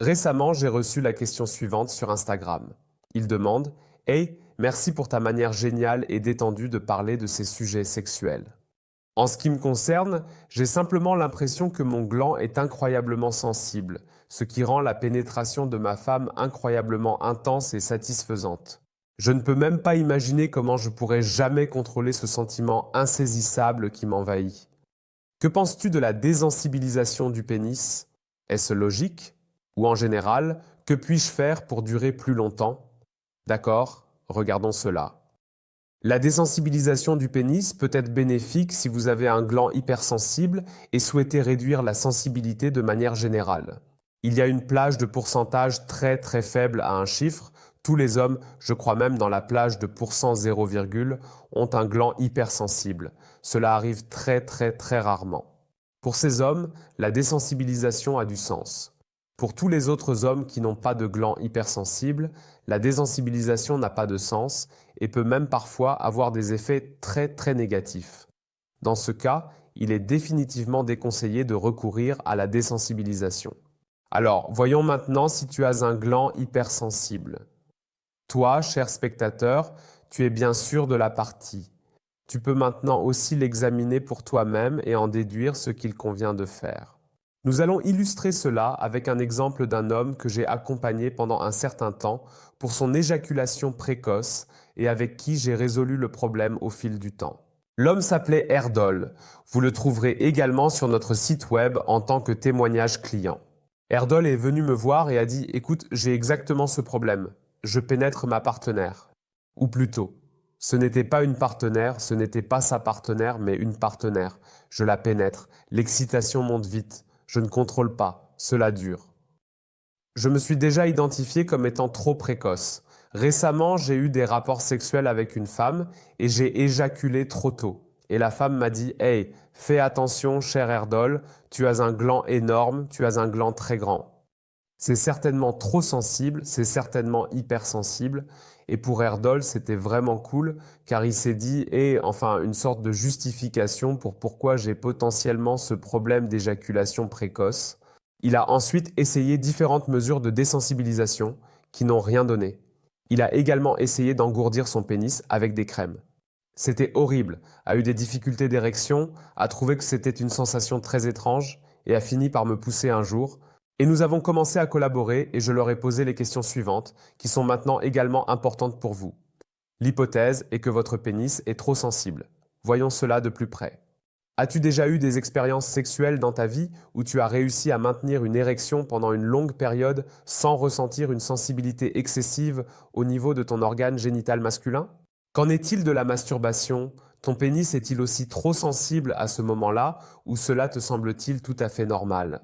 Récemment, j'ai reçu la question suivante sur Instagram. Il demande: Hey, merci pour ta manière géniale et détendue de parler de ces sujets sexuels. En ce qui me concerne, j'ai simplement l'impression que mon gland est incroyablement sensible, ce qui rend la pénétration de ma femme incroyablement intense et satisfaisante. Je ne peux même pas imaginer comment je pourrais jamais contrôler ce sentiment insaisissable qui m'envahit. Que penses-tu de la désensibilisation du pénis? Est-ce logique? Ou en général, que puis-je faire pour durer plus longtemps? D'accord, regardons cela. La désensibilisation du pénis peut être bénéfique si vous avez un gland hypersensible et souhaitez réduire la sensibilité de manière générale. Il y a une plage de pourcentage très très faible à un chiffre. Tous les hommes, je crois même dans la plage de pourcent 0, ont un gland hypersensible. Cela arrive très très très rarement. Pour ces hommes, la désensibilisation a du sens. Pour tous les autres hommes qui n'ont pas de gland hypersensible, la désensibilisation n'a pas de sens et peut même parfois avoir des effets très très négatifs. Dans ce cas, il est définitivement déconseillé de recourir à la désensibilisation. Alors, voyons maintenant si tu as un gland hypersensible. Toi, cher spectateur, tu es bien sûr de la partie. Tu peux maintenant aussi l'examiner pour toi-même et en déduire ce qu'il convient de faire. Nous allons illustrer cela avec un exemple d'un homme que j'ai accompagné pendant un certain temps pour son éjaculation précoce et avec qui j'ai résolu le problème au fil du temps. L'homme s'appelait Erdol. Vous le trouverez également sur notre site web en tant que témoignage client. Erdol est venu me voir et a dit: Écoute, j'ai exactement ce problème. Je pénètre ma partenaire. Ou plutôt, ce n'était pas une partenaire, ce n'était pas sa partenaire, mais une partenaire. Je la pénètre. L'excitation monte vite. Je ne contrôle pas. Cela dure. Je me suis déjà identifié comme étant trop précoce. Récemment, j'ai eu des rapports sexuels avec une femme et j'ai éjaculé trop tôt. Et la femme m'a dit: Hey, fais attention, cher Erdol, tu as un gland énorme, tu as un gland très grand. C'est certainement trop sensible, c'est certainement hypersensible. Et pour Erdol, c'était vraiment cool, car il s'est dit, et enfin, une sorte de justification pour pourquoi j'ai potentiellement ce problème d'éjaculation précoce. Il a ensuite essayé différentes mesures de désensibilisation qui n'ont rien donné. Il a également essayé d'engourdir son pénis avec des crèmes. C'était horrible, a eu des difficultés d'érection, a trouvé que c'était une sensation très étrange et a fini par me pousser un jour. Et nous avons commencé à collaborer et je leur ai posé les questions suivantes, qui sont maintenant également importantes pour vous. L'hypothèse est que votre pénis est trop sensible. Voyons cela de plus près. As-tu déjà eu des expériences sexuelles dans ta vie où tu as réussi à maintenir une érection pendant une longue période sans ressentir une sensibilité excessive au niveau de ton organe génital masculin? Qu'en est-il de la masturbation? Ton pénis est-il aussi trop sensible à ce moment-là ou cela te semble-t-il tout à fait normal?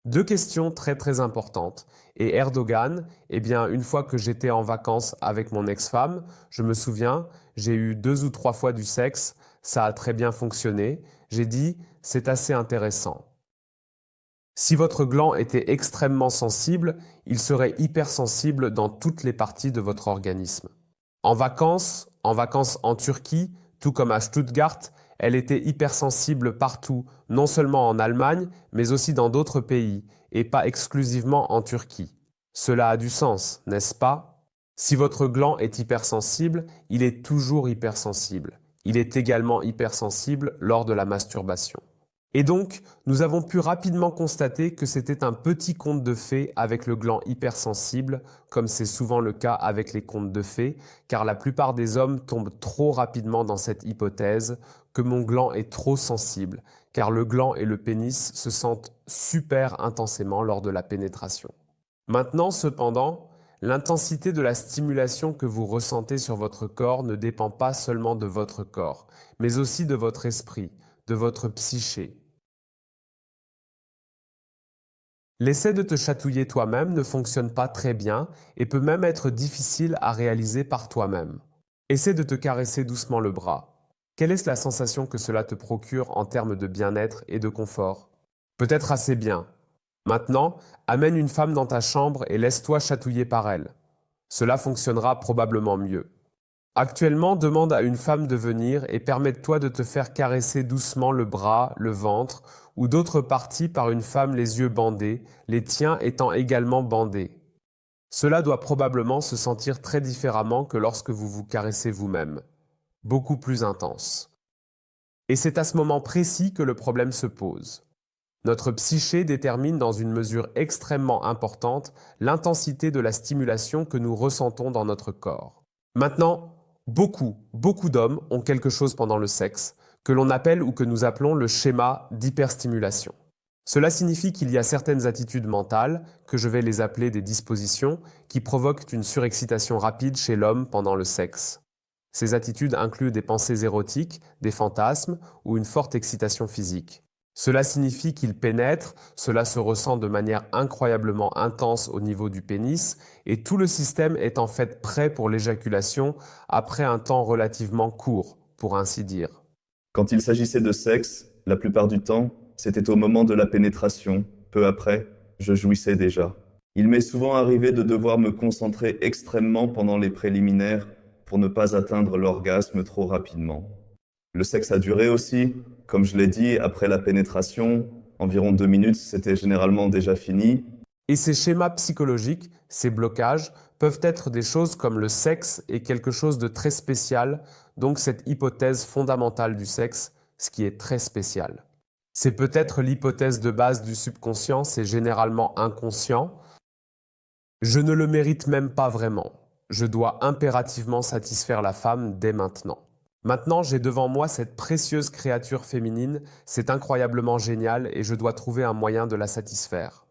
Deux questions très très importantes. Et Erdogan, eh bien, une fois que j'étais en vacances avec mon ex-femme, je me souviens, j'ai eu 2 ou 3 fois du sexe, ça a très bien fonctionné. J'ai dit, c'est assez intéressant. Si votre gland était extrêmement sensible, il serait hypersensible dans toutes les parties de votre organisme. En vacances en Turquie, tout comme à Stuttgart, elle était hypersensible partout, non seulement en Allemagne, mais aussi dans d'autres pays, et pas exclusivement en Turquie. Cela a du sens, n'est-ce pas? Si votre gland est hypersensible, il est toujours hypersensible. Il est également hypersensible lors de la masturbation. Et donc, nous avons pu rapidement constater que c'était un petit conte de fées avec le gland hypersensible, comme c'est souvent le cas avec les contes de fées, car la plupart des hommes tombent trop rapidement dans cette hypothèse que mon gland est trop sensible, car le gland et le pénis se sentent super intensément lors de la pénétration. Maintenant, cependant, l'intensité de la stimulation que vous ressentez sur votre corps ne dépend pas seulement de votre corps, mais aussi de votre esprit, de votre psyché. L'essai de te chatouiller toi-même ne fonctionne pas très bien et peut même être difficile à réaliser par toi-même. Essaie de te caresser doucement le bras. Quelle est la sensation que cela te procure en termes de bien-être et de confort? Peut-être assez bien. Maintenant, amène une femme dans ta chambre et laisse-toi chatouiller par elle. Cela fonctionnera probablement mieux. Actuellement, demande à une femme de venir et permette-toi de te faire caresser doucement le bras, le ventre ou d'autres parties par une femme les yeux bandés, les tiens étant également bandés. Cela doit probablement se sentir très différemment que lorsque vous vous caressez vous-même, beaucoup plus intense. Et c'est à ce moment précis que le problème se pose. Notre psyché détermine dans une mesure extrêmement importante l'intensité de la stimulation que nous ressentons dans notre corps. Maintenant, beaucoup d'hommes ont quelque chose pendant le sexe que l'on appelle ou que nous appelons le schéma d'hyperstimulation. Cela signifie qu'il y a certaines attitudes mentales, que je vais les appeler des dispositions, qui provoquent une surexcitation rapide chez l'homme pendant le sexe. Ces attitudes incluent des pensées érotiques, des fantasmes ou une forte excitation physique. Cela signifie qu'il pénètre, cela se ressent de manière incroyablement intense au niveau du pénis, et tout le système est en fait prêt pour l'éjaculation après un temps relativement court, pour ainsi dire. Quand il s'agissait de sexe, la plupart du temps, c'était au moment de la pénétration. Peu après, je jouissais déjà. Il m'est souvent arrivé de devoir me concentrer extrêmement pendant les préliminaires pour ne pas atteindre l'orgasme trop rapidement. Le sexe a duré aussi. Comme je l'ai dit, après la pénétration, environ 2 minutes, c'était généralement déjà fini. Et ces schémas psychologiques, ces blocages, peuvent être des choses comme le sexe est quelque chose de très spécial, donc cette hypothèse fondamentale du sexe, ce qui est très spécial. C'est peut-être l'hypothèse de base du subconscient, c'est généralement inconscient. Je ne le mérite même pas vraiment. Je dois impérativement satisfaire la femme dès maintenant. Maintenant, j'ai devant moi cette précieuse créature féminine, c'est incroyablement génial et je dois trouver un moyen de la satisfaire.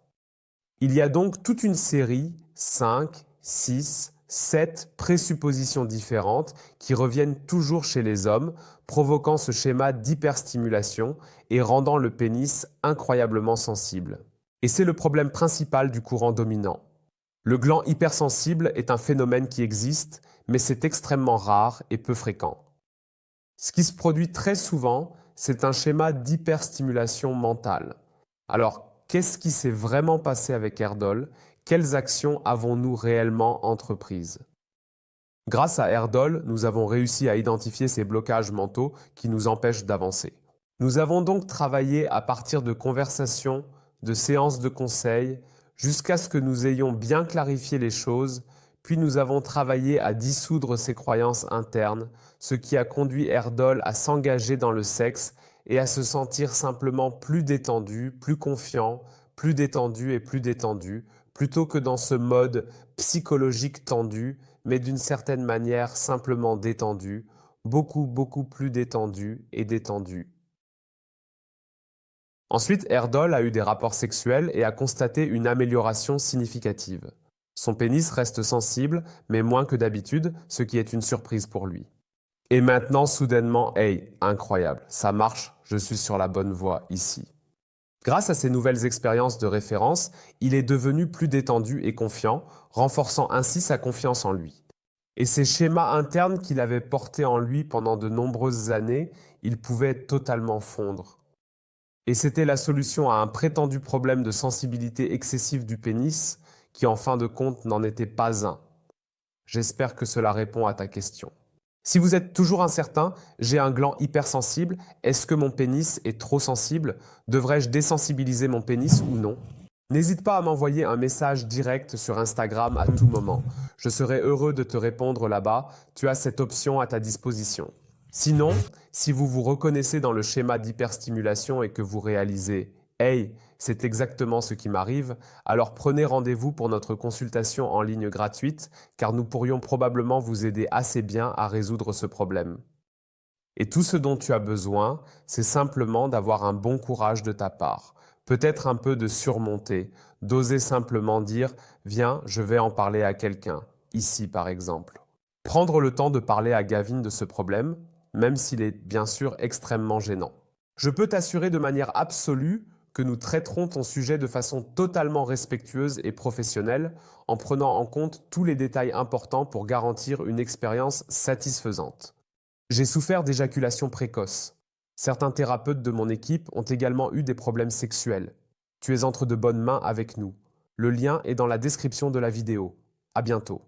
Il y a donc toute une série, 5, 6, 7 présuppositions différentes qui reviennent toujours chez les hommes, provoquant ce schéma d'hyperstimulation et rendant le pénis incroyablement sensible. Et c'est le problème principal du courant dominant. Le gland hypersensible est un phénomène qui existe, mais c'est extrêmement rare et peu fréquent. Ce qui se produit très souvent, c'est un schéma d'hyperstimulation mentale. Alors, qu'est-ce qui s'est vraiment passé avec Erdol? Quelles actions avons-nous réellement entreprises? Grâce à Erdol, nous avons réussi à identifier ces blocages mentaux qui nous empêchent d'avancer. Nous avons donc travaillé à partir de conversations, de séances de conseil, jusqu'à ce que nous ayons bien clarifié les choses, puis nous avons travaillé à dissoudre ces croyances internes, ce qui a conduit Erdol à s'engager dans le sexe et à se sentir simplement plus détendu, plus confiant, plus détendu et plus détendu, plutôt que dans ce mode psychologique tendu, mais d'une certaine manière simplement détendu, beaucoup plus détendu et détendu. Ensuite, Erdol a eu des rapports sexuels et a constaté une amélioration significative. Son pénis reste sensible, mais moins que d'habitude, ce qui est une surprise pour lui. Et maintenant, soudainement, hey, incroyable, ça marche, je suis sur la bonne voie ici. Grâce à ces nouvelles expériences de référence, il est devenu plus détendu et confiant, renforçant ainsi sa confiance en lui. Et ces schémas internes qu'il avait portés en lui pendant de nombreuses années, ils pouvaient totalement fondre. Et c'était la solution à un prétendu problème de sensibilité excessive du pénis, qui en fin de compte n'en était pas un. J'espère que cela répond à ta question. Si vous êtes toujours incertain, j'ai un gland hypersensible, est-ce que mon pénis est trop sensible? Devrais-je désensibiliser mon pénis ou non? N'hésite pas à m'envoyer un message direct sur Instagram à tout moment. Je serai heureux de te répondre là-bas, tu as cette option à ta disposition. Sinon, si vous vous reconnaissez dans le schéma d'hyperstimulation et que vous réalisez « Hey, c'est exactement ce qui m'arrive », alors prenez rendez-vous pour notre consultation en ligne gratuite, car nous pourrions probablement vous aider assez bien à résoudre ce problème. Et tout ce dont tu as besoin, c'est simplement d'avoir un bon courage de ta part, peut-être un peu de surmonter, d'oser simplement dire « Viens, je vais en parler à quelqu'un », ici par exemple. Prendre le temps de parler à Gavin de ce problème, même s'il est bien sûr extrêmement gênant. Je peux t'assurer de manière absolue que nous traiterons ton sujet de façon totalement respectueuse et professionnelle, en prenant en compte tous les détails importants pour garantir une expérience satisfaisante. J'ai souffert d'éjaculation précoce. Certains thérapeutes de mon équipe ont également eu des problèmes sexuels. Tu es entre de bonnes mains avec nous. Le lien est dans la description de la vidéo. À bientôt.